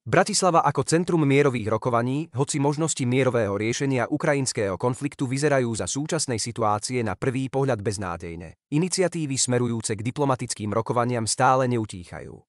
Bratislava ako centrum mierových rokovaní, hoci možnosti mierového riešenia ukrajinského konfliktu vyzerajú za súčasnej situácie na prvý pohľad beznádejné, iniciatívy smerujúce k diplomatickým rokovaniam stále neutíchajú.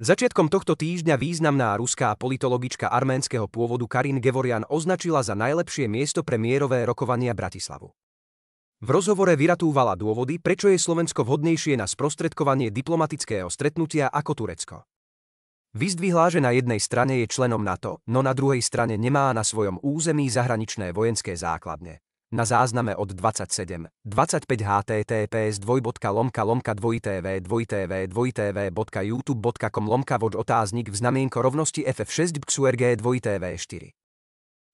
Začiatkom tohto týždňa významná ruská politologička arménskeho pôvodu Karin Gevorian označila za najlepšie miesto pre mierové rokovania Bratislavu. V rozhovore vyratúvala dôvody, prečo je Slovensko vhodnejšie na sprostredkovanie diplomatického stretnutia ako Turecko. Vyzdvihla, že na jednej strane je členom NATO, no na druhej strane nemá na svojom území zahraničné vojenské základne. Na zázname od 27.25 https://www.youtube.com/watch_v.z.v.tv.com/watch v znamienko rovnosti FF6 XURG2TV4.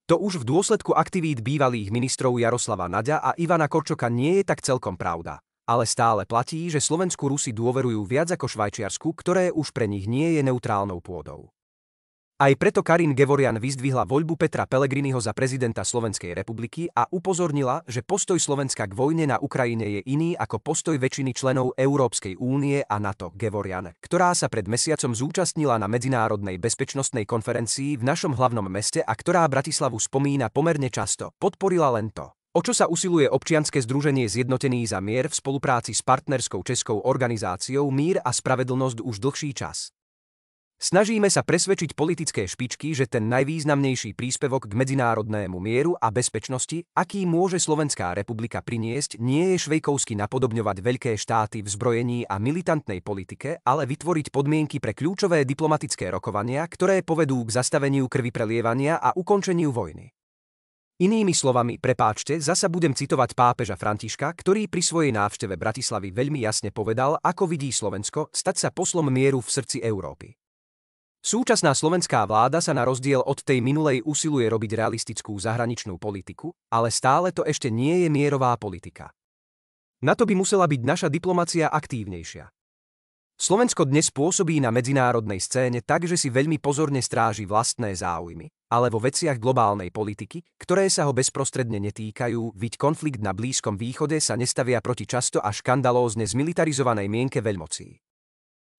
To už v dôsledku aktivít bývalých ministrov Jaroslava Naďa a Ivana Korčoka nie je tak celkom pravda. Ale stále platí, že Slovensku Rusi dôverujú viac ako Švajčiarsku, ktoré už pre nich nie je neutrálnou pôdou. Aj preto Karin Gevorian vyzdvihla voľbu Petra Pellegriniho za prezidenta Slovenskej republiky a upozornila, že postoj Slovenska k vojne na Ukrajine je iný ako postoj väčšiny členov Európskej únie a NATO. Gevorian, ktorá sa pred mesiacom zúčastnila na medzinárodnej bezpečnostnej konferencii v našom hlavnom meste a ktorá Bratislavu spomína pomerne často, podporila len to, o čo sa usiluje občianske združenie Zjednotený za mier v spolupráci s partnerskou českou organizáciou Mír a spravedlnosť už dlhší čas. Snažíme sa presvedčiť politické špičky, že ten najvýznamnejší príspevok k medzinárodnému mieru a bezpečnosti, aký môže Slovenská republika priniesť, nie je švejkovsky napodobňovať veľké štáty v zbrojení a militantnej politike, ale vytvoriť podmienky pre kľúčové diplomatické rokovania, ktoré povedú k zastaveniu krviprelievania a ukončeniu vojny. Inými slovami, prepáčte, zasa budem citovať pápeža Františka, ktorý pri svojej návšteve Bratislavy veľmi jasne povedal, ako vidí Slovensko stať sa poslom mieru v srdci Európy. Súčasná slovenská vláda sa na rozdiel od tej minulej usiluje robiť realistickú zahraničnú politiku, ale stále to ešte nie je mierová politika. Na to by musela byť naša diplomacia aktívnejšia. Slovensko dnes pôsobí na medzinárodnej scéne tak, že si veľmi pozorne stráži vlastné záujmy, ale vo veciach globálnej politiky, ktoré sa ho bezprostredne netýkajú, viď konflikt na Blízkom východe sa nestavia proti často a škandalózne zmilitarizovanej mienke veľmocí.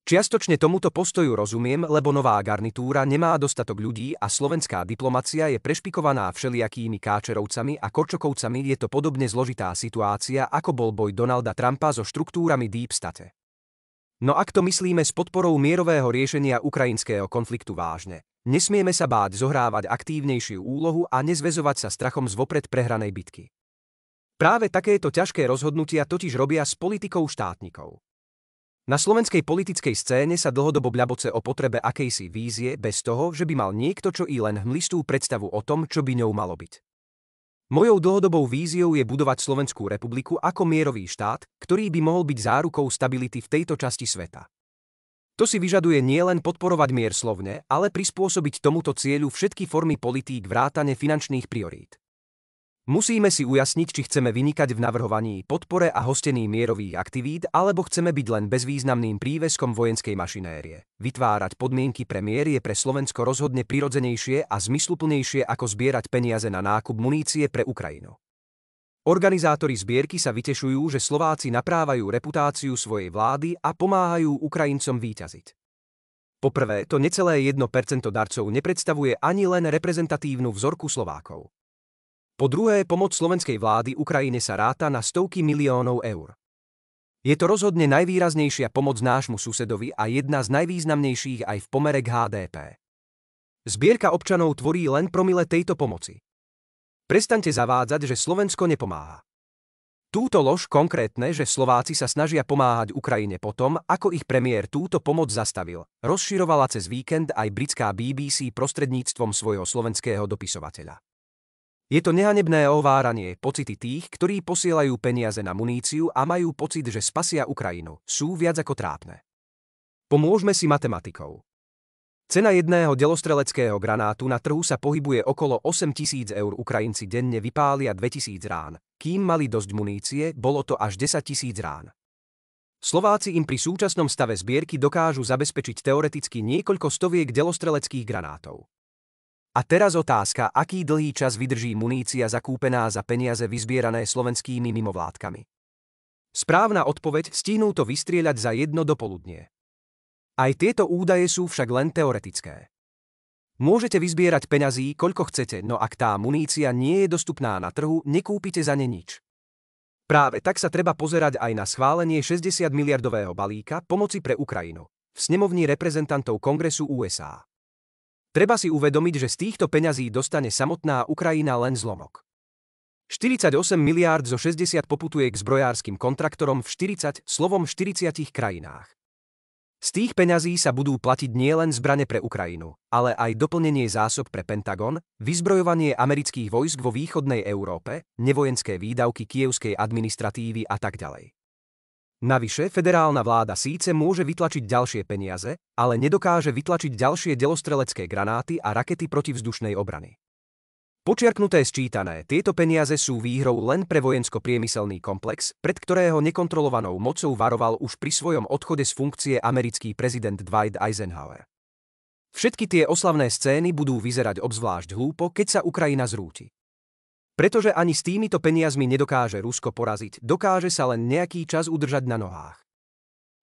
Čiastočne tomuto postoju rozumiem, lebo nová garnitúra nemá dostatok ľudí a slovenská diplomacia je prešpikovaná všelijakými káčerovcami a korčokovcami. Je to podobne zložitá situácia, ako bol boj Donalda Trumpa so štruktúrami Deep State. No ak to myslíme s podporou mierového riešenia ukrajinského konfliktu vážne, nesmieme sa báť zohrávať aktívnejšiu úlohu a nezväzovať sa strachom z vopred prehranej bitky. Práve takéto ťažké rozhodnutia totiž robia s politikou štátnikov. Na slovenskej politickej scéne sa dlhodobo bľaboce o potrebe akejsi vízie bez toho, že by mal niekto čo i len hmlistú predstavu o tom, čo by ňou malo byť. Mojou dlhodobou víziou je budovať Slovenskú republiku ako mierový štát, ktorý by mohol byť zárukou stability v tejto časti sveta. To si vyžaduje nielen podporovať mier slovne, ale prispôsobiť tomuto cieľu všetky formy politík vrátane finančných priorít. Musíme si ujasniť, či chceme vynikať v navrhovaní, podpore a hostení mierových aktivít, alebo chceme byť len bezvýznamným príveskom vojenskej mašinérie. Vytvárať podmienky pre mier je pre Slovensko rozhodne prirodzenejšie a zmysluplnejšie ako zbierať peniaze na nákup munície pre Ukrajinu. Organizátori zbierky sa vytešujú, že Slováci naprávajú reputáciu svojej vlády a pomáhajú Ukrajincom víťaziť. Poprvé, to necelé 1% darcov nepredstavuje ani len reprezentatívnu vzorku Slovákov. Po druhé, pomoc slovenskej vlády Ukrajine sa ráta na stovky miliónov eur. Je to rozhodne najvýraznejšia pomoc nášmu susedovi a jedna z najvýznamnejších aj v pomere k HDP. Zbierka občanov tvorí len promile tejto pomoci. Prestaňte zavádzať, že Slovensko nepomáha. Túto lož konkrétne, že Slováci sa snažia pomáhať Ukrajine potom, ako ich premiér túto pomoc zastavil, rozširovala cez víkend aj britská BBC prostredníctvom svojho slovenského dopisovateľa. Je to nehanebné ováranie, pocity tých, ktorí posielajú peniaze na muníciu a majú pocit, že spasia Ukrajinu, sú viac ako trápne. Pomôžme si matematikou. Cena jedného delostreleckého granátu na trhu sa pohybuje okolo 8 000 eur. Ukrajinci denne vypália 2000 rán. Kým mali dosť munície, bolo to až 10 000 rán. Slováci im pri súčasnom stave zbierky dokážu zabezpečiť teoreticky niekoľko stoviek delostreleckých granátov. A teraz otázka, aký dlhý čas vydrží munícia zakúpená za peniaze vyzbierané slovenskými mimovládkami. Správna odpoveď: stihnú to vystrieľať za 1 dopoludnie. Aj tieto údaje sú však len teoretické. Môžete vyzbierať peňazí, koľko chcete, no ak tá munícia nie je dostupná na trhu, nekúpite za ne nič. Práve tak sa treba pozerať aj na schválenie 60-miliardového balíka pomoci pre Ukrajinu v snemovni reprezentantov Kongresu USA. Treba si uvedomiť, že z týchto peňazí dostane samotná Ukrajina len zlomok. 48 miliárd zo 60 poputuje k zbrojárskym kontraktorom v 40 krajinách. Z tých peňazí sa budú platiť nielen zbrane pre Ukrajinu, ale aj doplnenie zásob pre Pentagon, vyzbrojovanie amerických vojsk vo východnej Európe, nevojenské výdavky kievskej administratívy a tak ďalej. Navyše, federálna vláda síce môže vytlačiť ďalšie peniaze, ale nedokáže vytlačiť ďalšie delostrelecké granáty a rakety protivzdušnej obrany. Počiarknuté sčítané, tieto peniaze sú výhrou len pre vojensko-priemyselný komplex, pred ktorého nekontrolovanou mocou varoval už pri svojom odchode z funkcie americký prezident Dwight Eisenhower. Všetky tie oslavné scény budú vyzerať obzvlášť hlúpo, keď sa Ukrajina zrúti. Pretože ani s týmito peniazmi nedokáže Rusko poraziť, dokáže sa len nejaký čas udržať na nohách.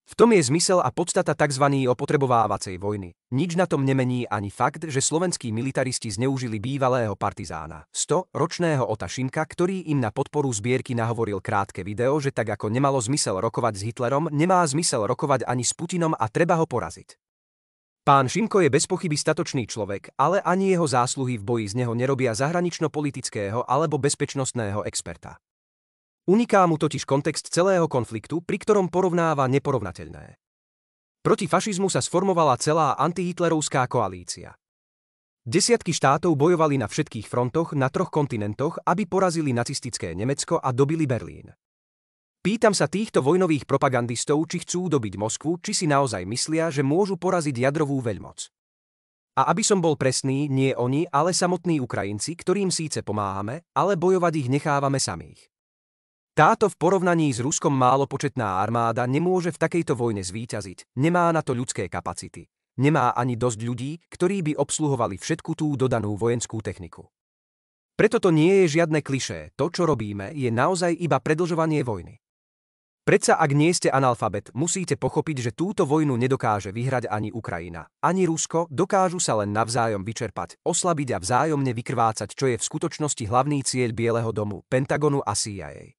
V tom je zmysel a podstata tzv. Opotrebovávacej vojny. Nič na tom nemení ani fakt, že slovenskí militaristi zneužili bývalého partizána, 100-ročného Ota Šimka, ktorý im na podporu zbierky nahovoril krátke video, že tak ako nemalo zmysel rokovať s Hitlerom, nemá zmysel rokovať ani s Putinom a treba ho poraziť. Pán Šimko je bez pochyby statočný človek, ale ani jeho zásluhy v boji z neho nerobia zahranično-politického alebo bezpečnostného experta. Uniká mu totiž kontext celého konfliktu, pri ktorom porovnáva neporovnateľné. Proti fašizmu sa sformovala celá antihitlerovská koalícia. Desiatky štátov bojovali na všetkých frontoch na 3 kontinentoch, aby porazili nacistické Nemecko a dobili Berlín. Pýtam sa týchto vojnových propagandistov, či chcú dobiť Moskvu, či si naozaj myslia, že môžu poraziť jadrovú veľmoc. A aby som bol presný, nie oni, ale samotní Ukrajinci, ktorým síce pomáhame, ale bojovať ich nechávame samých. Táto v porovnaní s Ruskom málopočetná armáda nemôže v takejto vojne zvíťaziť, nemá na to ľudské kapacity. Nemá ani dosť ľudí, ktorí by obsluhovali všetku tú dodanú vojenskú techniku. Preto to nie je žiadne klišé, to, čo robíme, je naozaj iba predĺžovanie vojny. Predsa ak nie ste analfabet, musíte pochopiť, že túto vojnu nedokáže vyhrať ani Ukrajina, ani Rusko, dokážu sa len navzájom vyčerpať, oslabiť a vzájomne vykrvácať, čo je v skutočnosti hlavný cieľ Bieleho domu, Pentagonu a CIA.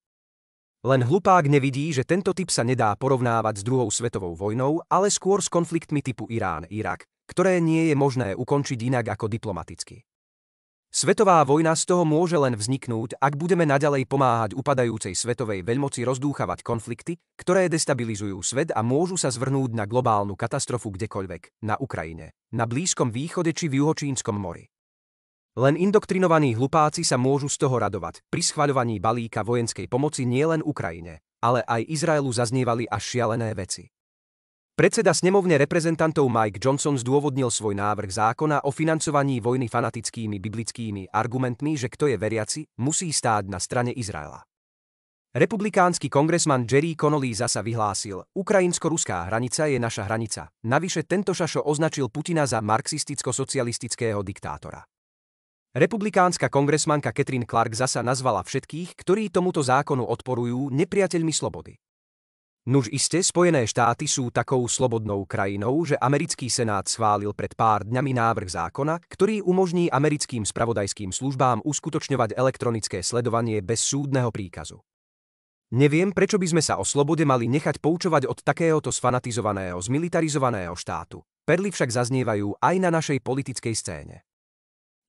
Len hlupák nevidí, že tento typ sa nedá porovnávať s druhou svetovou vojnou, ale skôr s konfliktmi typu Irán-Irak, ktoré nie je možné ukončiť inak ako diplomaticky. Svetová vojna z toho môže len vzniknúť, ak budeme naďalej pomáhať upadajúcej svetovej veľmoci rozdúchavať konflikty, ktoré destabilizujú svet a môžu sa zvrhnúť na globálnu katastrofu kdekoľvek, na Ukrajine, na Blízkom východe či v Juhočínskom mori. Len indoktrinovaní hlupáci sa môžu z toho radovať. Pri schvaľovaní balíka vojenskej pomoci nielen Ukrajine, ale aj Izraelu zaznievali až šialené veci. Predseda snemovne reprezentantov Mike Johnson zdôvodnil svoj návrh zákona o financovaní vojny fanatickými biblickými argumentmi, že kto je veriaci, musí stáť na strane Izraela. Republikánsky kongresman Jerry Connolly zasa vyhlásil, ukrajinsko-ruská hranica je naša hranica. Navyše tento šašo označil Putina za marxisticko-socialistického diktátora. Republikánska kongresmanka Katherine Clark zasa nazvala všetkých, ktorí tomuto zákonu odporujú, nepriateľmi slobody. Nuž iste, Spojené štáty sú takou slobodnou krajinou, že americký senát schválil pred pár dňami návrh zákona, ktorý umožní americkým spravodajským službám uskutočňovať elektronické sledovanie bez súdneho príkazu. Neviem, prečo by sme sa o slobode mali nechať poučovať od takéhoto sfanatizovaného, zmilitarizovaného štátu. Perly však zaznievajú aj na našej politickej scéne.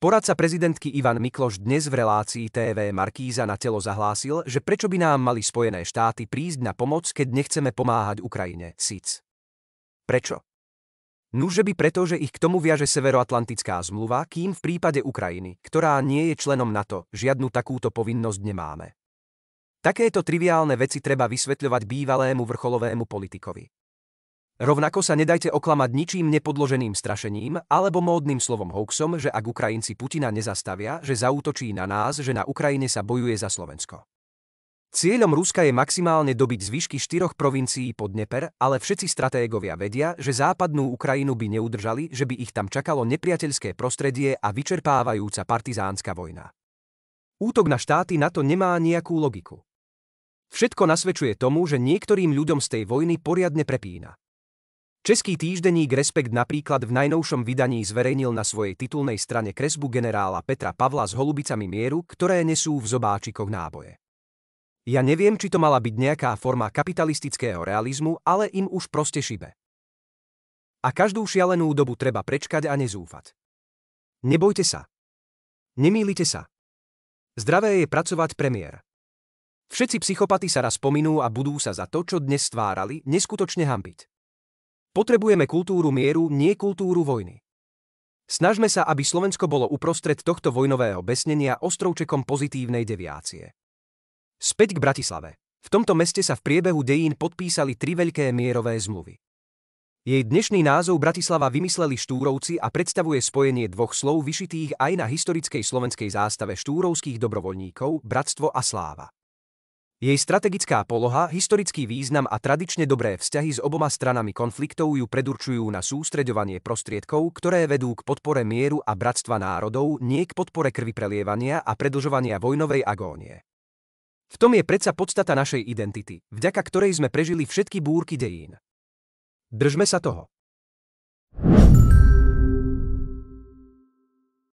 Poradca prezidentky Ivan Mikloš dnes v relácii TV Markíza na telo zahlásil, že prečo by nám mali Spojené štáty prísť na pomoc, keď nechceme pomáhať Ukrajine, SIC. Prečo? Nuže by preto, že ich k tomu viaže Severoatlantická zmluva, kým v prípade Ukrajiny, ktorá nie je členom NATO, žiadnu takúto povinnosť nemáme. Takéto triviálne veci treba vysvetľovať bývalému vrcholovému politikovi. Rovnako sa nedajte oklamať ničím nepodloženým strašením alebo módnym slovom hoaxom, že ak Ukrajinci Putina nezastavia, že zaútočí na nás, že na Ukrajine sa bojuje za Slovensko. Cieľom Ruska je maximálne dobiť zvyšky 4 provincií pod Dneper, ale všetci stratégovia vedia, že západnú Ukrajinu by neudržali, že by ich tam čakalo nepriateľské prostredie a vyčerpávajúca partizánska vojna. Útok na štáty NATO nemá nejakú logiku. Všetko nasvedčuje tomu, že niektorým ľuďom z tej vojny poriadne prepína. Český týždenník Respekt napríklad v najnovšom vydaní zverejnil na svojej titulnej strane kresbu generála Petra Pavla s holubicami mieru, ktoré nesú v zobáčikoch náboje. Ja neviem, či to mala byť nejaká forma kapitalistického realizmu, ale im už proste šibe. A každú šialenú dobu treba prečkať a nezúfať. Nebojte sa. Nemýlite sa. Zdravé je pracovať, premiér. Všetci psychopati sa raz pominú a budú sa za to, čo dnes stvárali, neskutočne hanbiť. Potrebujeme kultúru mieru, nie kultúru vojny. Snažme sa, aby Slovensko bolo uprostred tohto vojnového besnenia ostrovčekom pozitívnej deviácie. Späť k Bratislave. V tomto meste sa v priebehu dejín podpísali 3 veľké mierové zmluvy. Jej dnešný názov Bratislava vymysleli Štúrovci a predstavuje spojenie dvoch slov vyšitých aj na historickej slovenskej zástave štúrovských dobrovoľníkov, bratstvo a sláva. Jej strategická poloha, historický význam a tradične dobré vzťahy s oboma stranami konfliktov ju predurčujú na sústreďovanie prostriedkov, ktoré vedú k podpore mieru a bratstva národov, nie k podpore krvi prelievania a predĺžovania vojnovej agónie. V tom je predsa podstata našej identity, vďaka ktorej sme prežili všetky búrky dejín. Držme sa toho.